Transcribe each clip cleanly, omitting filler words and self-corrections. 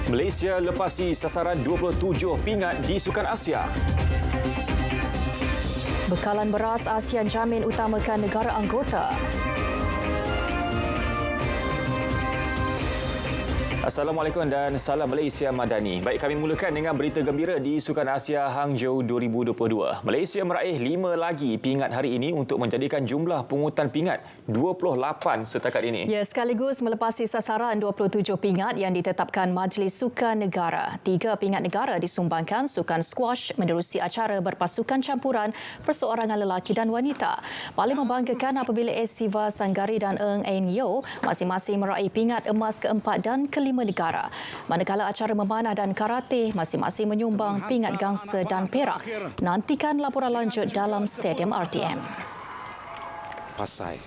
Malaysia lepasi sasaran 27 pingat di Sukan Asia. Bekalan beras ASEAN jamin utamakan negara anggota. Assalamualaikum dan salam Malaysia Madani. Baik, kami mulakan dengan berita gembira di Sukan Asia Hangzhou 2022. Malaysia meraih 5 lagi pingat hari ini untuk menjadikan jumlah pungutan pingat 28 setakat ini. Ya, sekaligus melepasi sasaran 27 pingat yang ditetapkan Majlis Sukan Negara. 3 pingat negara disumbangkan sukan squash menerusi acara berpasukan campuran perseorangan lelaki dan wanita. Paling membanggakan apabila Siva Sanggari dan Eng Ein Yeo masing-masing meraih pingat emas keempat dan kelima negara. Manakala acara memanah dan karate masing-masing menyumbang pingat gangsa dan perak. Nantikan laporan lanjut dalam Stadium RTM. Pasai.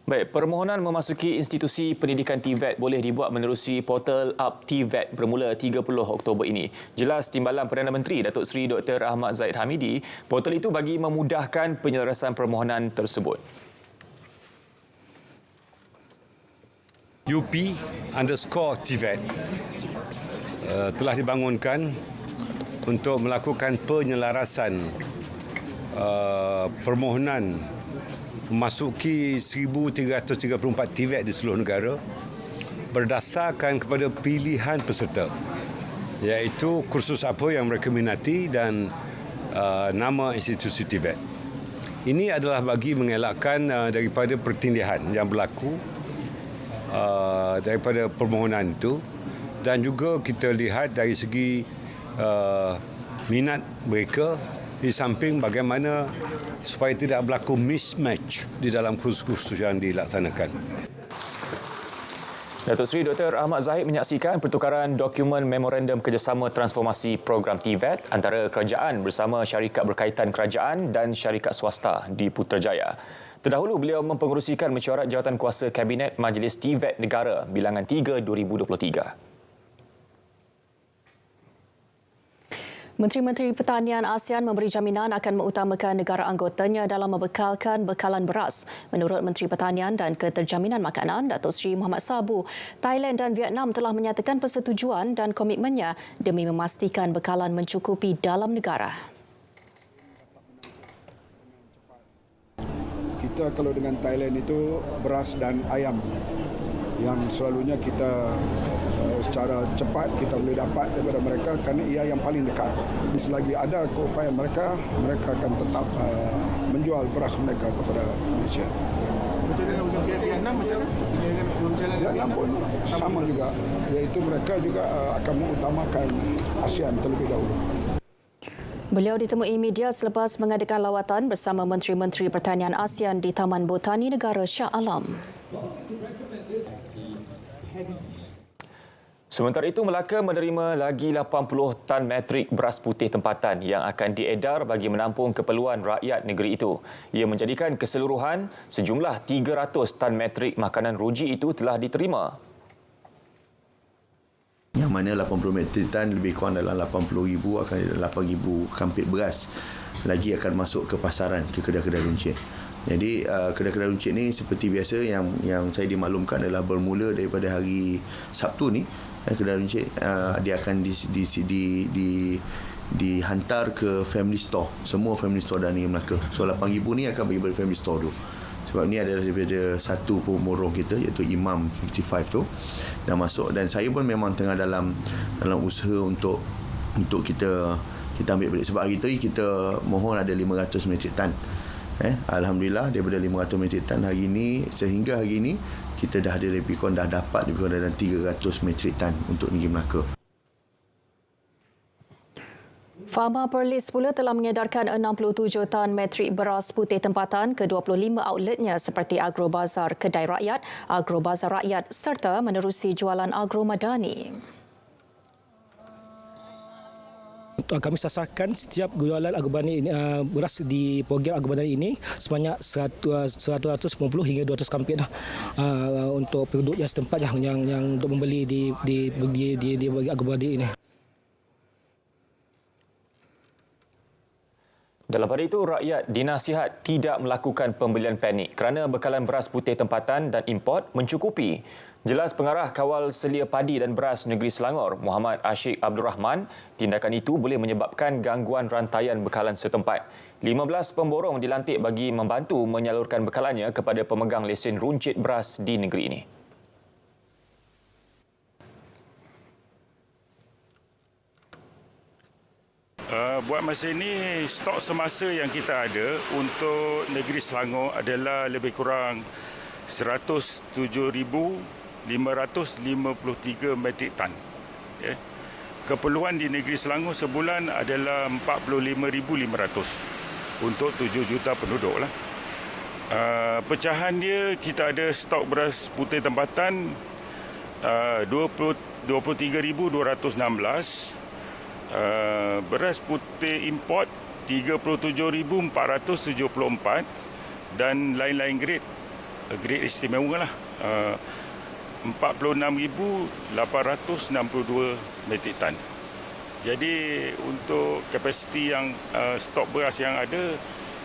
Baik, permohonan memasuki institusi pendidikan TVET boleh dibuat menerusi portal Up TVET bermula 30 Oktober ini. Jelas Timbalan Perdana Menteri Datuk Seri Dr. Ahmad Zahid Hamidi, portal itu bagi memudahkan penyelarasan permohonan tersebut. UP_TVET telah dibangunkan untuk melakukan penyelarasan permohonan memasuki 1,334 TVET di seluruh negara berdasarkan kepada pilihan peserta, iaitu kursus apa yang mereka minati dan nama institusi TVET. Ini adalah bagi mengelakkan daripada pertindihan yang berlaku daripada permohonan itu, dan juga kita lihat dari segi minat mereka di samping bagaimana supaya tidak berlaku mismatch di dalam kursus-kursus yang dilaksanakan. Datuk Seri Dr. Ahmad Zahid menyaksikan pertukaran dokumen memorandum kerjasama transformasi program TVET antara kerajaan bersama syarikat berkaitan kerajaan dan syarikat swasta di Putrajaya. Terdahulu beliau mempengerusikan mesyuarat Jawatankuasa Kabinet Majlis TVET Negara Bilangan 3 2023. Menteri-Menteri Pertanian ASEAN memberi jaminan akan mengutamakan negara anggotanya dalam membekalkan bekalan beras. Menurut Menteri Pertanian dan Keterjaminan Makanan, Datuk Seri Muhammad Sabu, Thailand dan Vietnam telah menyatakan persetujuan dan komitmennya demi memastikan bekalan mencukupi dalam negara. Kita kalau dengan Thailand itu beras dan ayam yang selalunya kita secara cepat kita boleh dapat daripada mereka kerana ia yang paling dekat. Selagi ada keupayaan mereka, mereka akan tetap menjual beras mereka kepada Malaysia. Macam mana Vietnam? Vietnam pun sama juga, iaitu mereka juga akan mengutamakan ASEAN terlebih dahulu. Beliau ditemui media selepas mengadakan lawatan bersama Menteri-Menteri Pertanian ASEAN di Taman Botani Negara Shah Alam. Sementara itu, Melaka menerima lagi 80 tan metrik beras putih tempatan yang akan diedar bagi menampung keperluan rakyat negeri itu. Ia menjadikan keseluruhan sejumlah 300 tan metrik makanan ruji itu telah diterima. Yang mana 80 metrik tan lebih kurang dalam 80,000 akan 8,000 kampit beras lagi akan masuk ke pasaran, ke kedai-kedai runcit. Jadi kedai-kedai runcit ni seperti biasa yang saya dimaklumkan adalah bermula daripada hari Sabtu ni, kedai runcit dia akan dihantar ke family store, semua family store dan Negeri Melaka. So 8,000 ni akan bagi pada family store tu. Sebab ni adalah daripada satu pemborong kita, iaitu Imam 55 tu dah masuk, dan saya pun memang tengah dalam usaha untuk kita ambil balik. Sebab hari tadi kita mohon ada 500 metrik tan. Alhamdulillah daripada 500 metrik tan hari ini, sehingga hari ini kita dah ada lebih kurang dah dapat lebih kurang dalam 300 metrik tan untuk Negeri Melaka. Fama Perlis pula telah mengedarkan 67 tan metrik beras putih tempatan ke 25 outletnya seperti Agrobazar Kedai Rakyat, Agrobazar Rakyat serta menerusi jualan Agro Madani. Kami sasarkan setiap jualan Agrobani ini, beras di program Agrobani ini sebanyak 150 hingga 200 kampit untuk penduduk yang setempat yang untuk membeli di Agrobani ini. Dalam pada itu, rakyat dinasihat tidak melakukan pembelian panik kerana bekalan beras putih tempatan dan import mencukupi. Jelas Pengarah Kawal Selia Padi dan Beras Negeri Selangor, Muhammad Ashik Abdul Rahman, tindakan itu boleh menyebabkan gangguan rantaian bekalan setempat. 15 pemborong dilantik bagi membantu menyalurkan bekalannya kepada pemegang lesen runcit beras di negeri ini. Buat masa ini, stok semasa yang kita ada untuk negeri Selangor adalah lebih kurang 107,553 metrik tan. Okay. Keperluan di negeri Selangor sebulan adalah 45,500 untuk 7 juta penduduk lah. Pecahan dia, kita ada stok beras putih tempatan 23,216. Beras putih import 37,474 dan lain-lain grade istimewa lah 46,862 metrik tan. Jadi untuk kapasiti yang stok beras yang ada,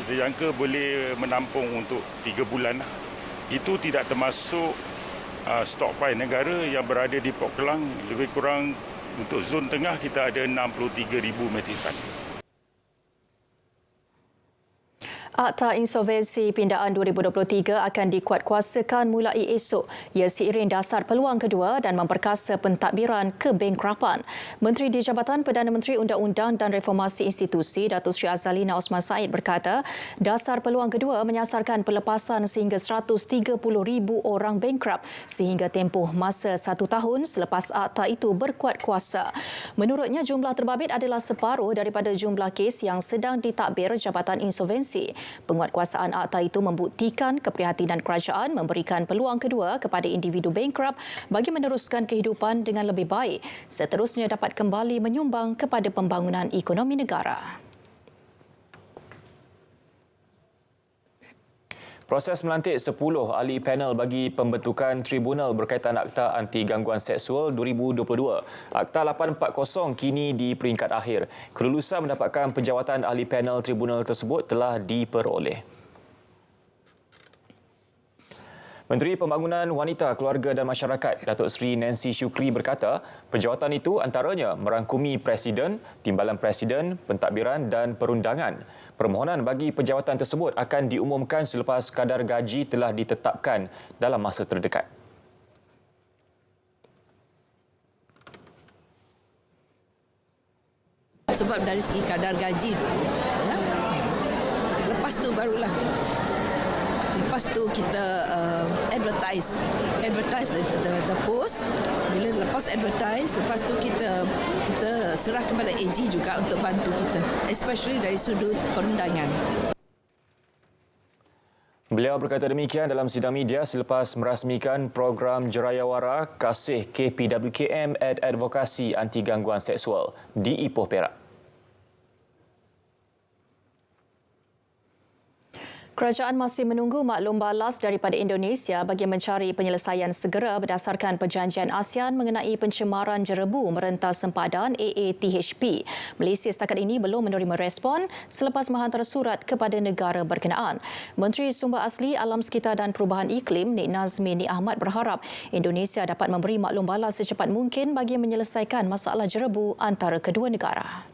kita jangka boleh menampung untuk 3 bulan lah. Itu tidak termasuk stok pai negara yang berada di Port Klang. Lebih kurang untuk zon tengah kita ada 63,000 metrik tan. Akta Insolvensi Pindaan 2023 akan dikuatkuasakan mulai esok. Ia seiring dasar peluang kedua dan memperkasa pentadbiran kebangkrapan. Menteri di Jabatan Perdana Menteri Undang-Undang dan Reformasi Institusi, Datuk Seri Azalina Osman Said berkata, dasar peluang kedua menyasarkan pelepasan sehingga 130,000 orang bankrupt sehingga tempoh masa 1 tahun selepas akta itu berkuat kuasa. Menurutnya, jumlah terbabit adalah separuh daripada jumlah kes yang sedang ditadbir Jabatan Insolvensi. Penguatkuasaan akta itu membuktikan keprihatinan kerajaan memberikan peluang kedua kepada individu bankrupt bagi meneruskan kehidupan dengan lebih baik, seterusnya dapat kembali menyumbang kepada pembangunan ekonomi negara. Proses melantik 10 ahli panel bagi pembentukan tribunal berkaitan Akta Anti Gangguan Seksual 2022. Akta 840 kini di peringkat akhir. Kelulusan mendapatkan penjawatan ahli panel tribunal tersebut telah diperoleh. Menteri Pembangunan Wanita, Keluarga dan Masyarakat, Datuk Seri Nancy Shukri berkata, penjawatan itu antaranya merangkumi Presiden, Timbalan Presiden, pentadbiran dan perundangan. Permohonan bagi penjawatan tersebut akan diumumkan selepas kadar gaji telah ditetapkan dalam masa terdekat. Sebab dari segi kadar gaji dulu, ya. Lepas tu barulah. Lepas tu kita advertise the post. Bila lepas advertise, lepas tu kita serah kepada AG juga untuk bantu kita, especially dari sudut perundangan. Beliau berkata demikian dalam sidang media selepas merasmikan program Jerayawara Kasih KPWKM Advokasi Anti Gangguan Seksual di Ipoh Perak. Kerajaan masih menunggu maklum balas daripada Indonesia bagi mencari penyelesaian segera berdasarkan perjanjian ASEAN mengenai pencemaran jerebu merentas sempadan AATHP. Malaysia setakat ini belum menerima respon selepas menghantar surat kepada negara berkenaan. Menteri Sumber Asli, Alam Sekitar dan Perubahan Iklim, Nik Nazmi Nik Ahmad berharap Indonesia dapat memberi maklum balas secepat mungkin bagi menyelesaikan masalah jerebu antara kedua negara.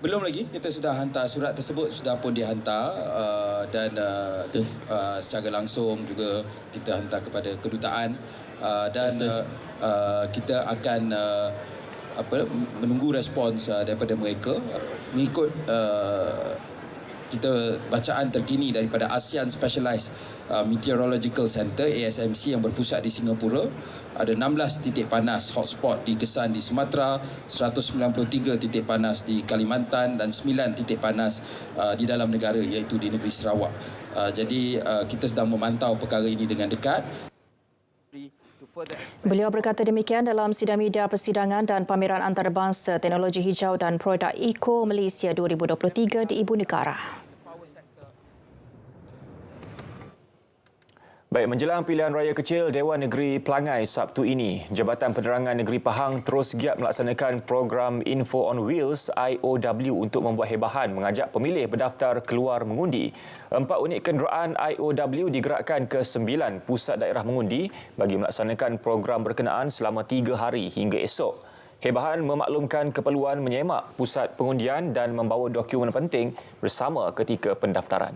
Belum lagi, kita sudah hantar surat tersebut, sudah pun dihantar dan secara langsung juga kita hantar kepada kedutaan dan kita akan menunggu respons daripada mereka mengikut kita bacaan terkini daripada ASEAN Specialized Meteorological Center ASMC yang berpusat di Singapura. Ada 16 titik panas hotspot di Kesan di Sumatera, 193 titik panas di Kalimantan dan 9 titik panas di dalam negara iaitu di negeri Sarawak. Jadi kita sedang memantau perkara ini dengan dekat. Beliau berkata demikian dalam sidang media persidangan dan pameran antarabangsa teknologi hijau dan produk Eco Malaysia 2023 di Ibu Negara. Baik, menjelang pilihan raya kecil Dewan Negeri Pelangai Sabtu ini, Jabatan Penerangan Negeri Pahang terus giat melaksanakan program Info on Wheels IOW untuk membuat hebahan mengajak pemilih berdaftar keluar mengundi. 4 unit kenderaan IOW digerakkan ke 9 pusat daerah mengundi bagi melaksanakan program berkenaan selama 3 hari hingga esok. Hebahan memaklumkan keperluan menyemak pusat pengundian dan membawa dokumen penting bersama ketika pendaftaran.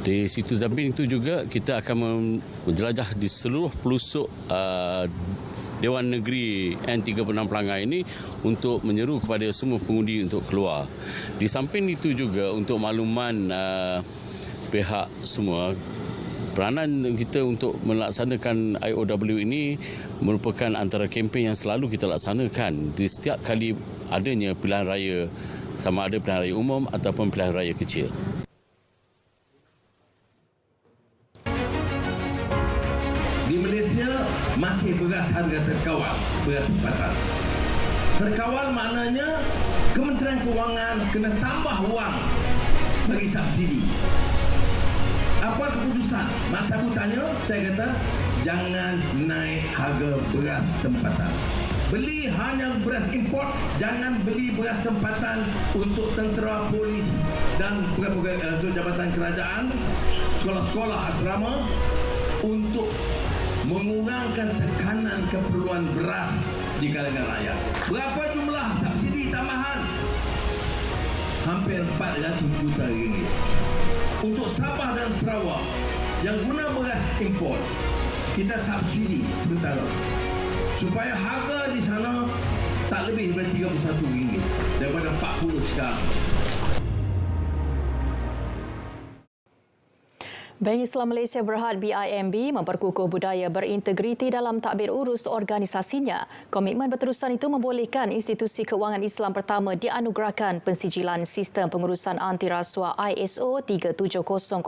Di situ samping itu juga kita akan menjelajah di seluruh pelosok Dewan Negeri N36 Pelangai ini untuk menyeru kepada semua pengundi untuk keluar. Di samping itu juga untuk makluman pihak semua, peranan kita untuk melaksanakan IOW ini merupakan antara kempen yang selalu kita laksanakan di setiap kali adanya pilihan raya, sama ada pilihan raya umum ataupun pilihan raya kecil. Di Malaysia masih beras harga terkawal, beras tempatan. Terkawal maknanya Kementerian Kewangan kena tambah wang bagi subsidi. Apa keputusan? Mas Sabu tanya, saya kata jangan naik harga beras tempatan. Beli hanya beras import, jangan beli beras tempatan untuk tentera, polis dan untuk jabatan kerajaan, sekolah-sekolah asrama untuk mengurangkan tekanan keperluan beras di kalangan rakyat. Berapa jumlah subsidi tambahan? Hampir 400 juta ringgit. Untuk Sabah dan Sarawak yang guna beras import, kita subsidi sementara supaya harga di sana tak lebih daripada RM31 daripada 40 sekarang. Bank Islam Malaysia Berhad BIMB memperkukuh budaya berintegriti dalam takbir urus organisasinya. Komitmen berterusan itu membolehkan institusi kewangan Islam pertama dianugerahkan pensijilan Sistem Pengurusan Anti Rasuah ISO 37001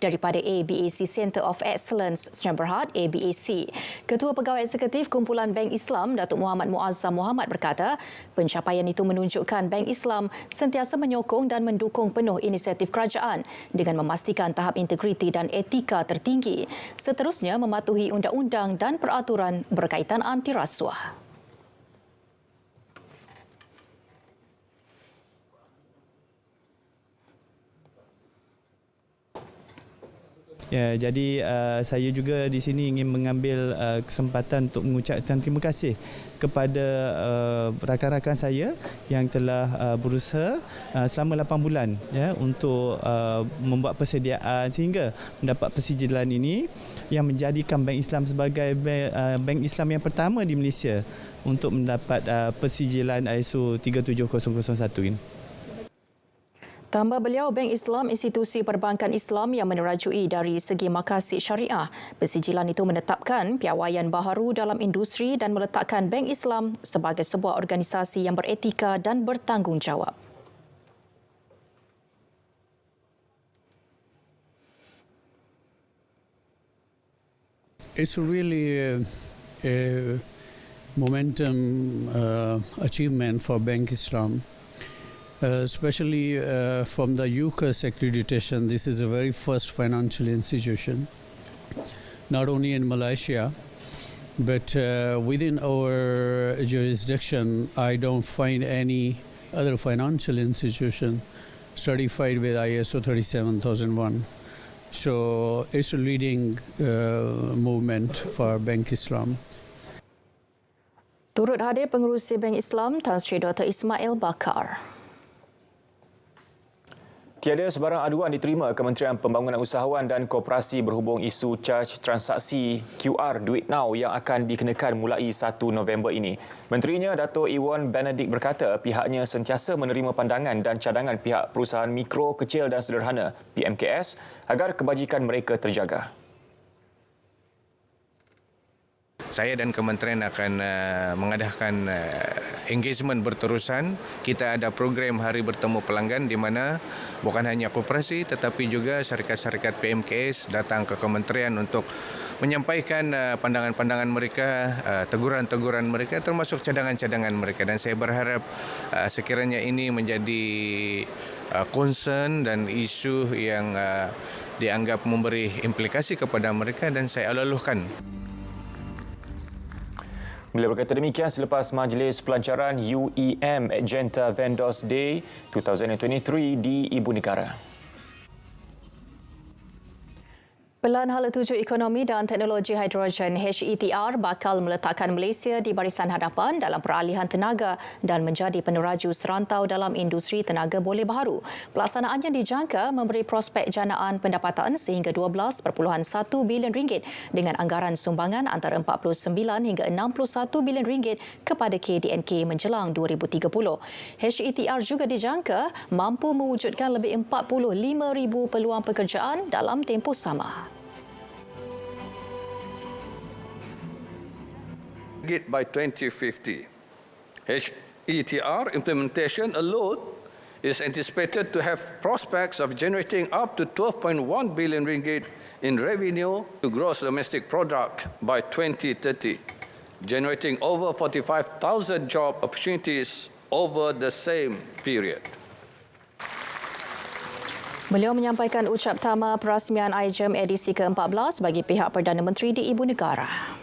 daripada ABAC Centre of Excellence Sdn Bhd ABAC. Ketua Pegawai Eksekutif Kumpulan Bank Islam Datuk Muhammad Muazzam Muhammad berkata, pencapaian itu menunjukkan Bank Islam sentiasa menyokong dan mendukung penuh inisiatif kerajaan dengan memastikan tahap integriti dan etika tertinggi. Seterusnya mematuhi undang-undang dan peraturan berkaitan anti rasuah. Ya, jadi saya juga di sini ingin mengambil kesempatan untuk mengucapkan terima kasih kepada rakan-rakan saya yang telah berusaha selama 8 bulan ya untuk membuat persediaan sehingga mendapat persijilan ini yang menjadikan Bank Islam sebagai bank Islam yang pertama di Malaysia untuk mendapat persijilan ISO 37001 ini. Tambah beliau, Bank Islam institusi perbankan Islam yang menerajui dari segi makasid syariah. Persijilan itu menetapkan piawaian baharu dalam industri dan meletakkan Bank Islam sebagai sebuah organisasi yang beretika dan bertanggungjawab. It's really a momentum achievement for Bank Islam. Especially from the UCAS accreditation, this is the very first financial institution, not only in Malaysia, but within our jurisdiction, I don't find any other financial institution certified with ISO 37001. So it's a leading movement for Bank Islam. Turut hadir pengerusi Bank Islam Tan Sri Dr. Ismail Bakar. Tiada sebarang aduan diterima Kementerian Pembangunan Usahawan dan Koperasi berhubung isu caj transaksi QR Duit Now yang akan dikenakan mulai 1 November ini. Menterinya Dato' Iwan Benedict berkata pihaknya sentiasa menerima pandangan dan cadangan pihak perusahaan mikro, kecil dan sederhana PMKS agar kebajikan mereka terjaga. Saya dan kementerian akan mengadakan engagement berterusan. Kita ada program Hari Bertemu Pelanggan di mana bukan hanya koperasi tetapi juga syarikat-syarikat PMKS datang ke kementerian untuk menyampaikan pandangan-pandangan mereka, teguran-teguran mereka termasuk cadangan-cadangan mereka, dan saya berharap sekiranya ini menjadi concern dan isu yang dianggap memberi implikasi kepada mereka, dan saya aluluhkan. Beliau berkata demikian selepas majlis pelancaran UEM Agenda Vendors Day 2023 di Ibu Negara. Pelan Hala Tuju Ekonomi dan Teknologi Hidrogen HETR bakal meletakkan Malaysia di barisan hadapan dalam peralihan tenaga dan menjadi peneraju serantau dalam industri tenaga boleh baharu. Pelaksanaannya dijangka memberi prospek janaan pendapatan sehingga 12.1 bilion ringgit dengan anggaran sumbangan antara 49 hingga 61 bilion ringgit kepada KDNK menjelang 2030. HETR juga dijangka mampu mewujudkan lebih 45,000 peluang pekerjaan dalam tempoh sama. By 2050. HETR implementation alone is anticipated to have prospects of generating up to 12.1 billion ringgit in revenue to gross domestic product by 2030, generating over 45,000 job opportunities over the same period. Beliau menyampaikan ucap tama perasmian IJEM edisi ke-14 bagi pihak Perdana Menteri di Ibu Negara.